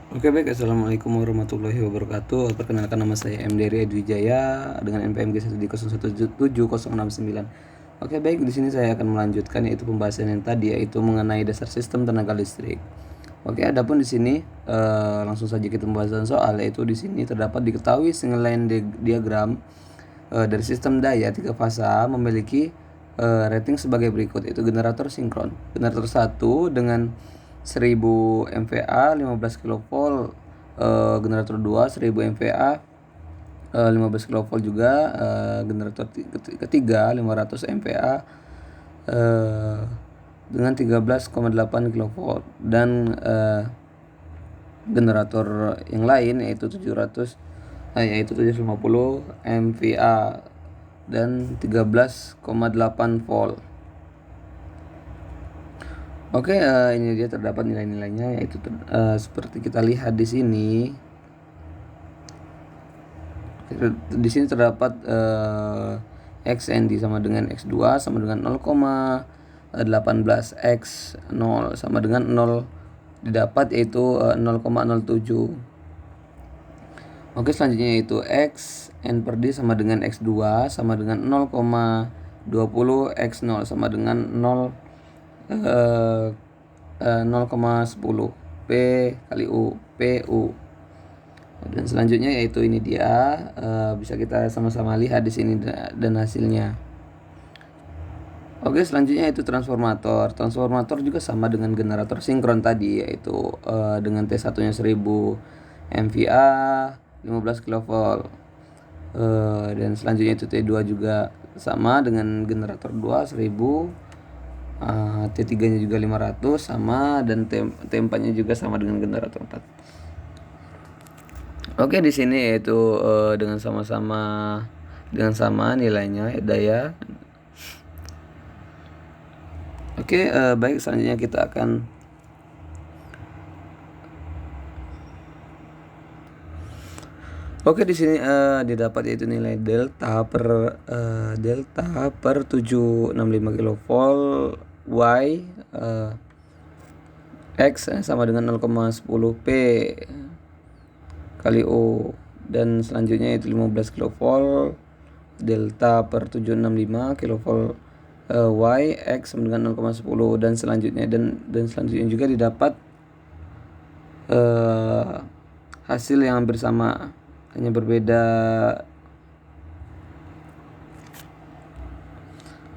Oke baik, Assalamualaikum warahmatullahi wabarakatuh. Perkenalkan, nama saya M. Dery Edwijaya dengan NPM G1D017069. Oke baik, di sini saya akan melanjutkan yaitu pembahasan yang tadi, yaitu mengenai dasar sistem tenaga listrik. Oke, adapun di sini langsung saja kita pembahasan soal, yaitu di sini terdapat diketahui single line diagram dari sistem daya 3 fasa memiliki rating sebagai berikut, yaitu generator sinkron. Generator 1 dengan 1000 MVA 15 kV, generator 2 1000 MVA 15 kV juga, generator ketiga 500 MVA dengan 13,8 kV, dan generator yang lain yaitu 750 MVA dan 13,8 volt. Oke, ini dia terdapat nilai-nilainya, yaitu seperti kita lihat di sini. Di sini terdapat XND sama dengan X2 sama dengan 0,18, X0 sama dengan 0 didapat, yaitu 0,07. Oke, selanjutnya yaitu X N per D sama dengan X2 sama dengan 0,20, X0 sama dengan 0,10 P kali U, PU. Dan selanjutnya yaitu ini dia, bisa kita sama-sama lihat di sini dan hasilnya. Oke, selanjutnya itu transformator. Transformator juga sama dengan generator sinkron tadi, yaitu dengan T1-nya 1000 MVA 15 kV. Dan selanjutnya itu T2 juga sama dengan generator 2 1000, T3-nya juga 500 sama, dan T4-nya juga sama dengan generator 4. Oke, di sini yaitu dengan sama nilainya daya. Oke, baik, selanjutnya kita akan di sini didapat yaitu nilai delta per 765 kV Y, X sama dengan 0,10 P kali U, dan selanjutnya itu 15 kV delta per 765 kV Y, X sama dengan 0,10, dan selanjutnya juga didapat hasil yang hampir sama, hanya berbeda.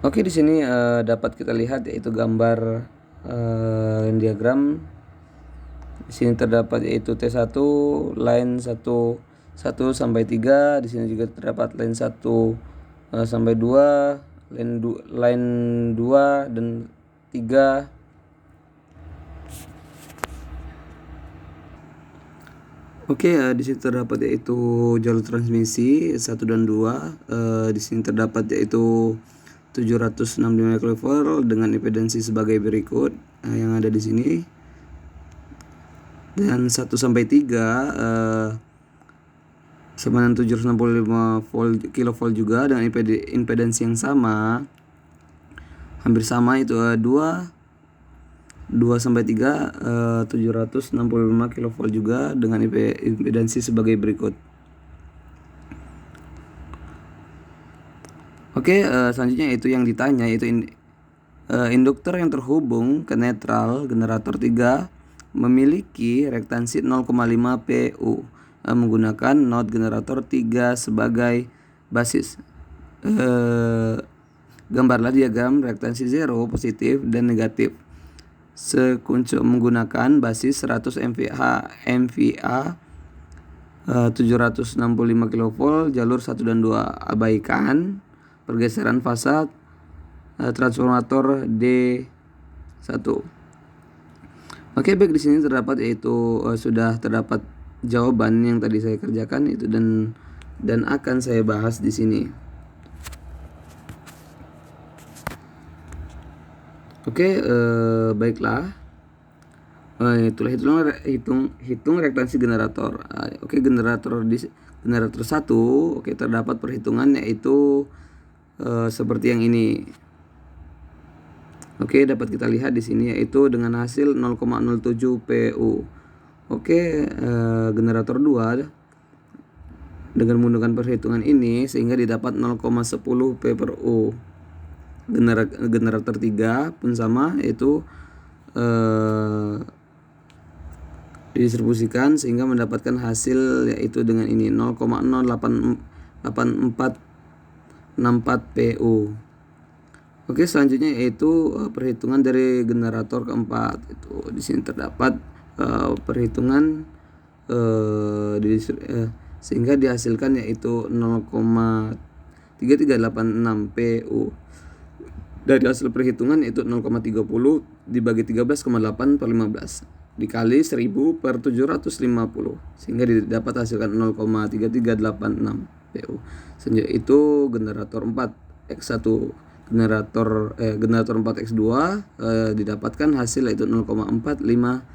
Oke, di sini dapat kita lihat yaitu gambar diagram. Di sini terdapat yaitu T1 line 1 sampai 3. Di sini juga terdapat line 1 sampai 2, line 2 dan 3. Oke, di sini terdapat yaitu jalur transmisi 1 dan 2. Di sini terdapat yaitu 765 kV dengan impedansi sebagai berikut yang ada di sini. Dan 1 sampai 3 sama dengan 765 kV juga dengan impedansi yang sama, hampir sama, itu 2 sampai 3 765 kV juga dengan impedansi sebagai berikut. Oke, selanjutnya itu yang ditanya, yaitu induktor yang terhubung ke netral generator 3 memiliki reaktansi 0,5 PU menggunakan node generator 3 sebagai basis. Gambarlah diagram reaktansi 0, positif dan negatif sekuncup menggunakan basis 100 MVA 765 kV jalur 1 dan 2. Abaikan pergeseran fasa transformator D1. Oke, baik, di sini terdapat yaitu sudah terdapat jawaban yang tadi saya kerjakan itu dan akan saya bahas di sini. Oke, baiklah. Itulah hitung reaktansi generator. Oke, generator 1, oke, terdapat perhitungan yaitu seperti yang ini. Oke, dapat kita lihat di sini yaitu dengan hasil 0,07 PU. Oke, generator 2 dengan menggunakan perhitungan ini sehingga didapat 0,10 P per U. Generator 3 pun sama, yaitu didistribusikan sehingga mendapatkan hasil yaitu dengan ini 0,08464 PU. Oke, selanjutnya yaitu perhitungan dari generator keempat. Itu di sini terdapat perhitungan sehingga dihasilkan yaitu 0,3386 PU. Dari hasil perhitungan yaitu 0,30 dibagi 13,8 per 15 dikali 1000 per 750 sehingga didapat hasilkan 0,3386 PU. Selanjutnya itu generator 4 X1 generator 4 X2 didapatkan hasil yaitu 0,4514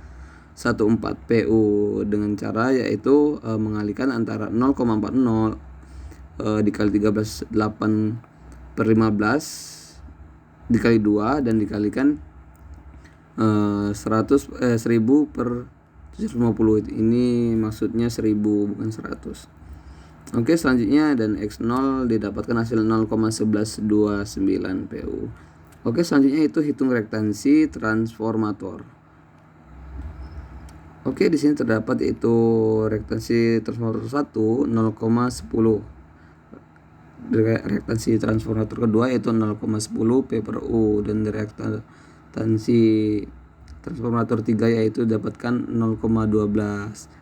PU dengan cara yaitu mengalihkan antara 0,40 dikali 13 8 per 15 dikali 2 dan dikalikan 1000 per 750. Ini maksudnya 1000 bukan 100. Oke, selanjutnya dan X0 didapatkan hasil 0,1129 PU. Oke, selanjutnya itu hitung reaktansi transformator. Oke, di sini terdapat itu reaktansi transformator 1 0,10. Reaktansi transformator kedua yaitu 0,10 P per U dan reaktansi transformator 3 yaitu dapatkan 0,12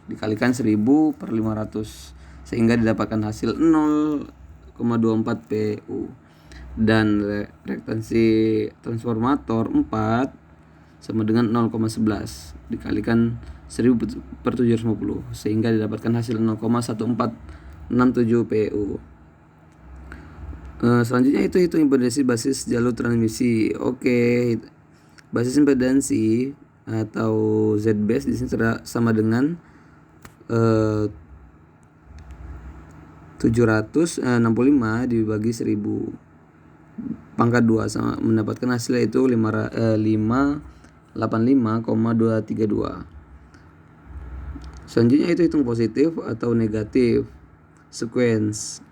dikalikan 1000 per 500 sehingga didapatkan hasil 0,24 PU. Dan reaktansi transformator 4 sama dengan 0,11 dikalikan 1000 per 750 sehingga didapatkan hasil 0,1467 PU. Selanjutnya itu hitung impedansi basis jalur transmisi. Oke, basis impedansi atau ZBase di sini sama dengan 765 dibagi 1000 pangkat 2 sama mendapatkan hasil yaitu 585,232. Selanjutnya itu hitung positif atau negatif sequence.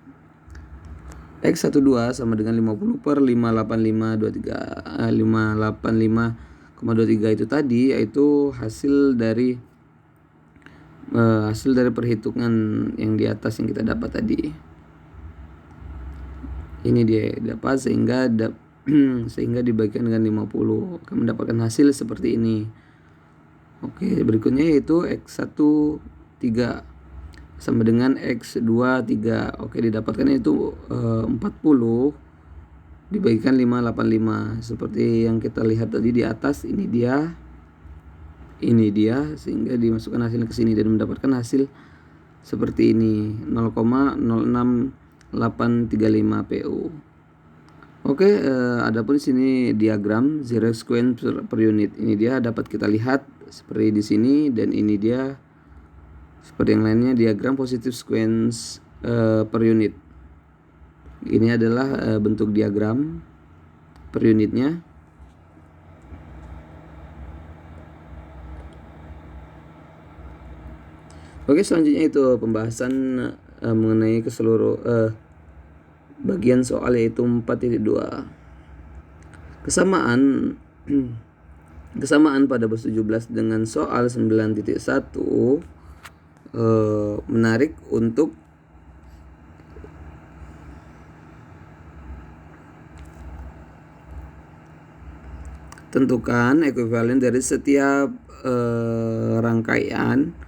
X12 sama dengan 50 per 585,23 itu tadi yaitu hasil dari perhitungan yang di atas yang kita dapat tadi. Ini dia dapat sehingga dibagikan dengan 50 akan mendapatkan hasil seperti ini. Oke, berikutnya yaitu X13 sama dengan X23. Oke, didapatkan itu 40 dibagikan 585 seperti yang kita lihat tadi di atas. Ini dia sehingga dimasukkan hasilnya ke sini dan mendapatkan hasil seperti ini 0,06835 PU. Oke, adapun di sini diagram zero sequence per unit. Ini dia dapat kita lihat seperti di sini dan ini dia seperti yang lainnya diagram positive sequence per unit. Ini adalah bentuk diagram per unitnya. Oke, selanjutnya itu pembahasan mengenai keseluruhan bagian soal yaitu 4.2. Kesamaan pada bab 17 dengan soal 9.1 menarik untuk tentukan ekuivalen dari setiap rangkaian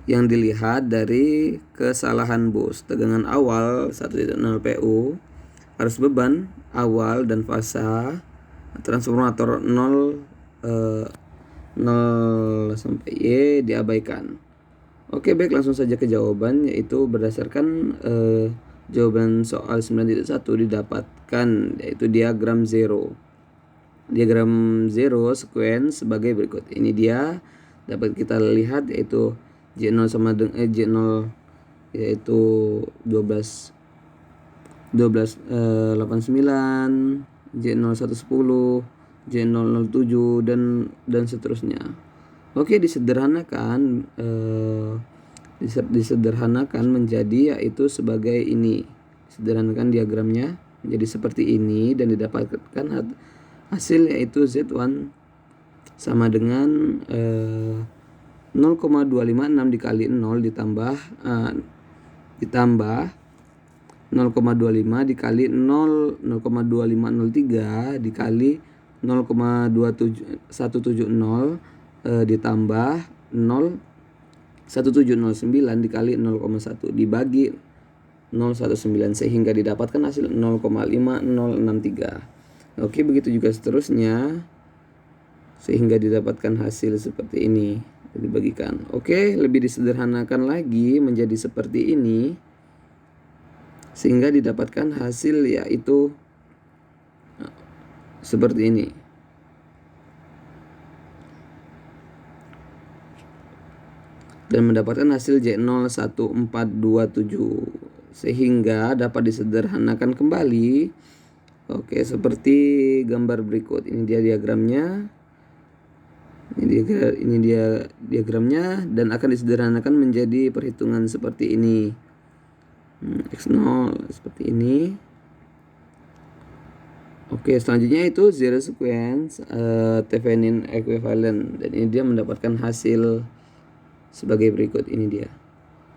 yang dilihat dari kesalahan bus. Tegangan awal 1.0 PU, arus beban awal dan fasa transformator 0 sampai Y diabaikan. Oke, baik, langsung saja ke jawaban, yaitu berdasarkan jawaban soal 9.1 didapatkan yaitu diagram zero. Diagram zero sequence sebagai berikut. Ini dia dapat kita lihat yaitu J0 sama dengan J0 yaitu 1289, J0 110, J007 dan seterusnya. Oke, disederhanakan menjadi yaitu sebagai ini. Sederhanakan diagramnya menjadi seperti ini dan didapatkan hasil yaitu Z1 sama dengan 0,256 dikali 0 ditambah 0,25 dikali 0,2503 dikali 0,170 ditambah 0,1709 dikali 0,1 dibagi 019 sehingga didapatkan hasil 0,5063. Oke, begitu juga seterusnya sehingga didapatkan hasil seperti ini dibagikan. Oke, lebih disederhanakan lagi menjadi seperti ini sehingga didapatkan hasil yaitu seperti ini. Dan mendapatkan hasil J01427 sehingga dapat disederhanakan kembali. Oke, seperti gambar berikut. Ini dia diagramnya. Ini dia diagramnya dan akan disederhanakan menjadi perhitungan seperti ini. X0 seperti ini. Oke, selanjutnya itu zero sequence Thevenin equivalent dan ini dia mendapatkan hasil sebagai berikut. Ini dia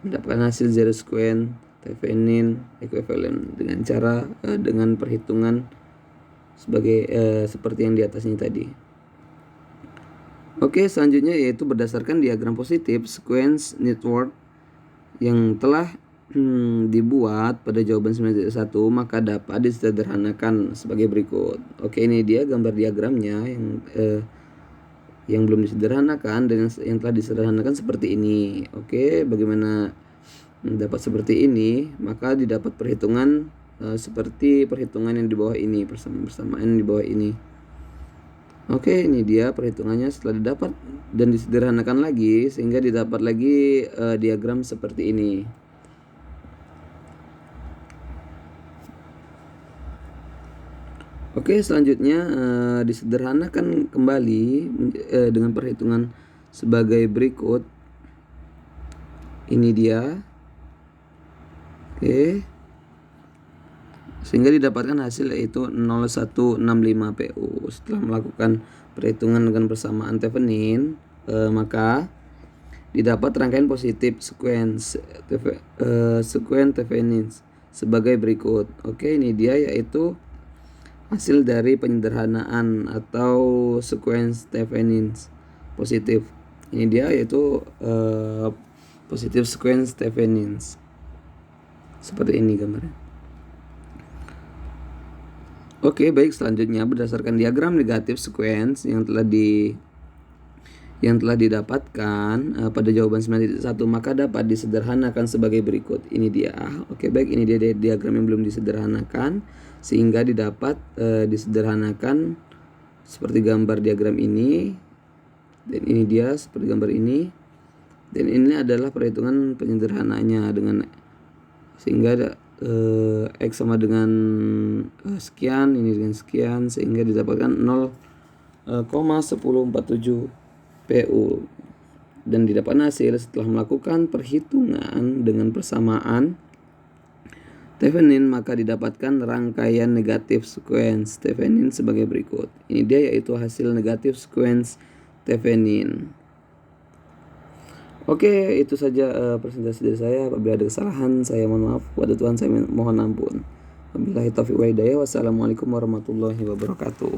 mendapatkan hasil zero sequence Thevenin equivalent dengan cara dengan perhitungan sebagai seperti yang di atasnya tadi. Oke, selanjutnya yaitu berdasarkan diagram positif sequence network yang telah dibuat pada jawaban 9.1 maka dapat disederhanakan sebagai berikut. Oke, ini dia gambar diagramnya yang belum disederhanakan dan yang telah disederhanakan seperti ini. Oke, bagaimana dapat seperti ini? Maka didapat perhitungan seperti perhitungan yang di bawah ini, persamaan di bawah ini. Oke, ini dia perhitungannya setelah didapat dan disederhanakan lagi sehingga didapat lagi diagram seperti ini. Oke, selanjutnya disederhanakan kembali dengan perhitungan sebagai berikut. Ini dia. Oke. Sehingga didapatkan hasil yaitu 0165 PU. Setelah melakukan perhitungan dengan persamaan Thevenin, maka didapat rangkaian positif sequence Thevenin sebagai berikut. Oke, ini dia yaitu hasil dari penyederhanaan atau sequence Thevenin positif. Ini dia yaitu positif sequence Thevenin. Seperti ini gambarnya. Oke, baik, selanjutnya berdasarkan diagram negatif sequence yang telah didapatkan pada jawaban 9.1 maka dapat disederhanakan sebagai berikut. Ini dia. Oke, baik, ini dia diagram yang belum disederhanakan sehingga didapat disederhanakan seperti gambar diagram ini. Dan ini dia seperti gambar ini. Dan ini adalah perhitungan penyederhanaannya dengan sehingga X sama dengan sekian, ini dengan sekian sehingga didapatkan 0,1047 PU dan didapatkan hasil setelah melakukan perhitungan dengan persamaan Thevenin maka didapatkan rangkaian negatif sequence Thevenin sebagai berikut. Ini dia yaitu hasil negatif sequence Thevenin. Oke, itu saja presentasi dari saya. Apabila ada kesalahan, saya mohon maaf. Kepada Tuhan saya mohon ampun. Wabillahi taufiq wa hidayah. Wassalamualaikum warahmatullahi wabarakatuh.